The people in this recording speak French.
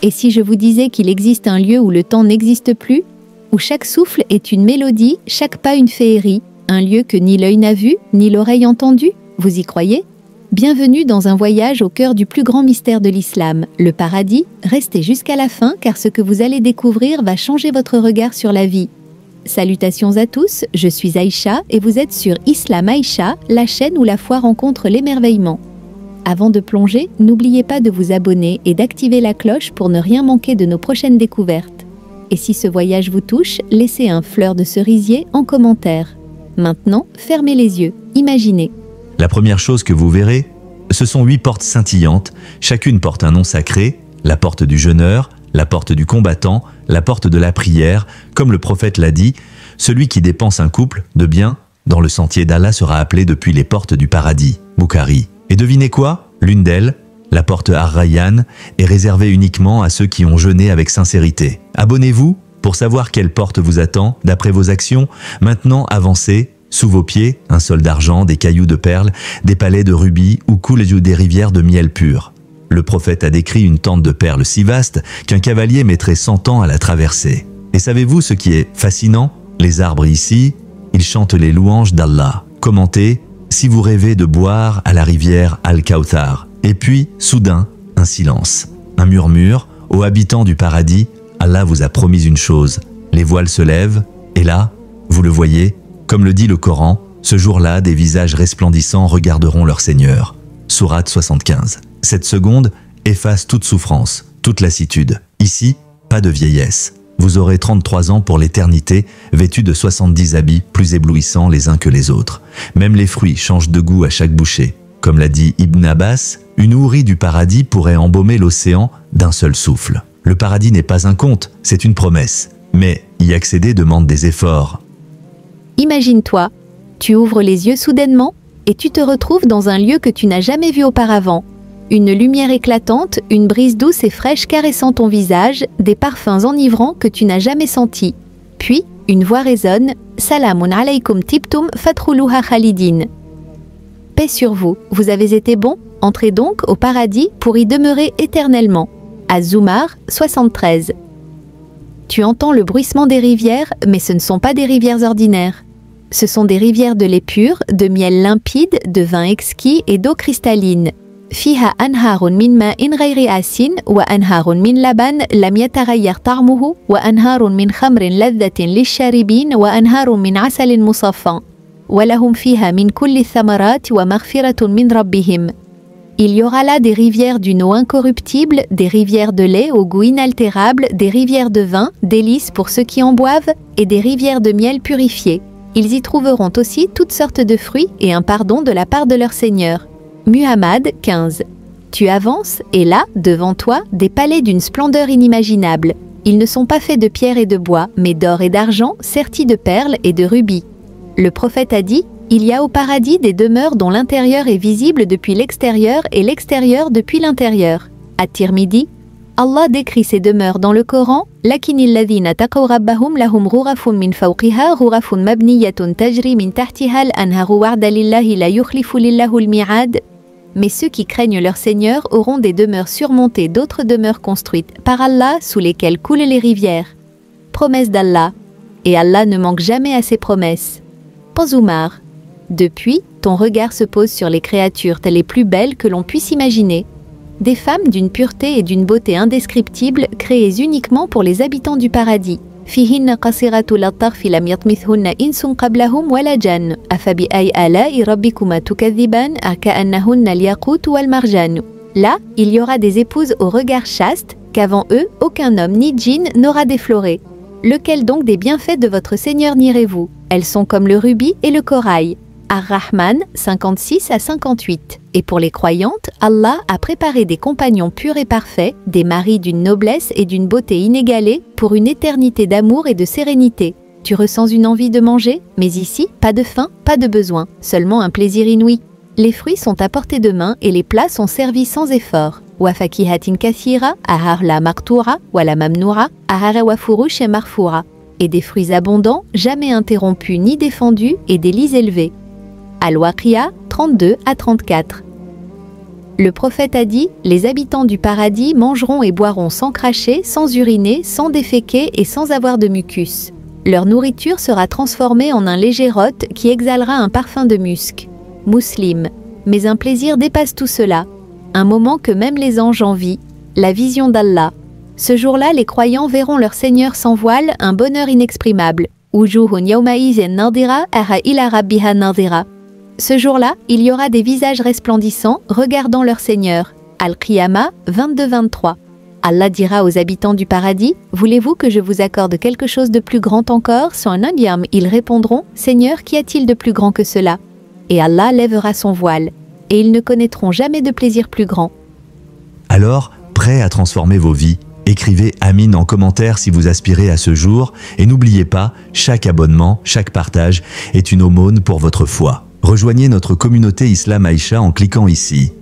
Et si je vous disais qu'il existe un lieu où le temps n'existe plus, où chaque souffle est une mélodie, chaque pas une féerie, un lieu que ni l'œil n'a vu, ni l'oreille entendu, vous y croyez? Bienvenue dans un voyage au cœur du plus grand mystère de l'islam, le paradis. Restez jusqu'à la fin car ce que vous allez découvrir va changer votre regard sur la vie. Salutations à tous, je suis Aïcha et vous êtes sur Islam Aïcha, la chaîne où la foi rencontre l'émerveillement. Avant de plonger, n'oubliez pas de vous abonner et d'activer la cloche pour ne rien manquer de nos prochaines découvertes. Et si ce voyage vous touche, laissez un fleur de cerisier en commentaire. Maintenant, fermez les yeux, imaginez. La première chose que vous verrez, ce sont 8 portes scintillantes, chacune porte un nom sacré, la porte du jeûneur, la porte du combattant, la porte de la prière, comme le prophète l'a dit, celui qui dépense un couple de biens dans le sentier d'Allah sera appelé depuis les portes du paradis, Bukhari. Et devinez quoi? L'une d'elles, la porte Ar-Rayyan, est réservée uniquement à ceux qui ont jeûné avec sincérité. Abonnez-vous pour savoir quelle porte vous attend d'après vos actions. Maintenant, avancez. Sous vos pieds, un sol d'argent, des cailloux de perles, des palais de rubis où coulent des rivières de miel pur. Le prophète a décrit une tente de perles si vaste qu'un cavalier mettrait 100 ans à la traverser. Et savez-vous ce qui est fascinant? Les arbres ici, ils chantent les louanges d'Allah. Commentez, si vous rêvez de boire à la rivière Al-Kawthar. Et puis, soudain, un silence. Un murmure, aux habitants du paradis, Allah vous a promis une chose. Les voiles se lèvent, et là, vous le voyez, comme le dit le Coran, ce jour-là, des visages resplendissants regarderont leur Seigneur. Sourate 75. Cette seconde efface toute souffrance, toute lassitude. Ici, pas de vieillesse. Vous aurez 33 ans pour l'éternité, vêtus de 70 habits plus éblouissants les uns que les autres. Même les fruits changent de goût à chaque bouchée. Comme l'a dit Ibn Abbas, une hourie du paradis pourrait embaumer l'océan d'un seul souffle. Le paradis n'est pas un conte, c'est une promesse. Mais y accéder demande des efforts. Imagine-toi, tu ouvres les yeux soudainement et tu te retrouves dans un lieu que tu n'as jamais vu auparavant. Une lumière éclatante, une brise douce et fraîche caressant ton visage, des parfums enivrants que tu n'as jamais sentis. Puis, une voix résonne « Salamun alaykum tibtum fatruluha khalidin ». Paix sur vous, vous avez été bons, entrez donc au paradis pour y demeurer éternellement. Az-Zumar 73. Tu entends le bruissement des rivières, mais ce ne sont pas des rivières ordinaires. Ce sont des rivières de lait pur, de miel limpide, de vin exquis et d'eau cristalline. Fiha anharun min ma'in ghayri asin wa anharun min laban lam yataghayyar ta'muhu wa anharun min khamrin ladhatin lish-sharibin wa anharun min asalin musaffan. Wa lahum fiha min kulli thamarat wa maghfiratun min rabbihim. Il y aura là des rivières d'une eau incorruptible, des rivières de lait au goût inaltérable, des rivières de vin, délices pour ceux qui en boivent, et des rivières de miel purifié. Ils y trouveront aussi toutes sortes de fruits et un pardon de la part de leur Seigneur. Muhammad 15. Tu avances et là, devant toi, des palais d'une splendeur inimaginable. Ils ne sont pas faits de pierre et de bois, mais d'or et d'argent, sertis de perles et de rubis. Le prophète a dit, il y a au paradis des demeures dont l'intérieur est visible depuis l'extérieur et l'extérieur depuis l'intérieur. At-Tirmidhi, Allah décrit ces demeures dans le Coran. Lakinil ladhina taqaw rabbahum lahum ghurafun min fawqiha ghurafun mabniyatun tajri min tahtiha al-anharu wa'da lillahi la yukhlifu lillahu al-mi'ad. Mais ceux qui craignent leur Seigneur auront des demeures surmontées d'autres demeures construites par Allah sous lesquelles coulent les rivières. Promesse d'Allah. Et Allah ne manque jamais à ses promesses. Az-Zumar. Depuis, ton regard se pose sur les créatures les plus belles que l'on puisse imaginer. Des femmes d'une pureté et d'une beauté indescriptibles créées uniquement pour les habitants du paradis. Fihinna qasiratul at-tarfi lam yatmithunna insun qablahum wala jan. Afabi ay ala'i rabbikuma tukadhiban ka'annahunna al-yaqut wal marjan. Là, il y aura des épouses au regard chaste qu'avant eux, aucun homme ni djinn n'aura défloré. Lequel donc des bienfaits de votre Seigneur nierez-vous? Elles sont comme le rubis et le corail. Ar-Rahman 56 à 58. Et pour les croyantes, Allah a préparé des compagnons purs et parfaits, des maris d'une noblesse et d'une beauté inégalée, pour une éternité d'amour et de sérénité. Tu ressens une envie de manger, mais ici, pas de faim, pas de besoin, seulement un plaisir inouï. Les fruits sont à portée de main et les plats sont servis sans effort. Wa fakihatin kathira, ahar la martoura, wa la mamnoura, ahara wa furush et marfoura. Et des fruits abondants, jamais interrompus ni défendus, et des lits élevés. Al-Waqi'a 32 à 34. Le prophète a dit, les habitants du paradis mangeront et boiront sans cracher, sans uriner, sans déféquer et sans avoir de mucus. Leur nourriture sera transformée en un léger rot qui exhalera un parfum de musc. Muslim. Mais un plaisir dépasse tout cela. Un moment que même les anges envient, la vision d'Allah. Ce jour-là, les croyants verront leur Seigneur sans voile, un bonheur inexprimable. Wujuhun yawma'izin nadira ara ila rabbiha nadira. Ce jour-là, il y aura des visages resplendissants regardant leur Seigneur. Al-Qiyamah 22-23. Allah dira aux habitants du paradis, « Voulez-vous que je vous accorde quelque chose de plus grand encore ?» Sur un indiam, ils répondront, « Seigneur, qu'y a-t-il de plus grand que cela ?» Et Allah lèvera son voile, et ils ne connaîtront jamais de plaisir plus grand. Alors, prêts à transformer vos vies, écrivez Amin en commentaire si vous aspirez à ce jour, et n'oubliez pas, chaque abonnement, chaque partage est une aumône pour votre foi. Rejoignez notre communauté Islam Aïcha en cliquant ici.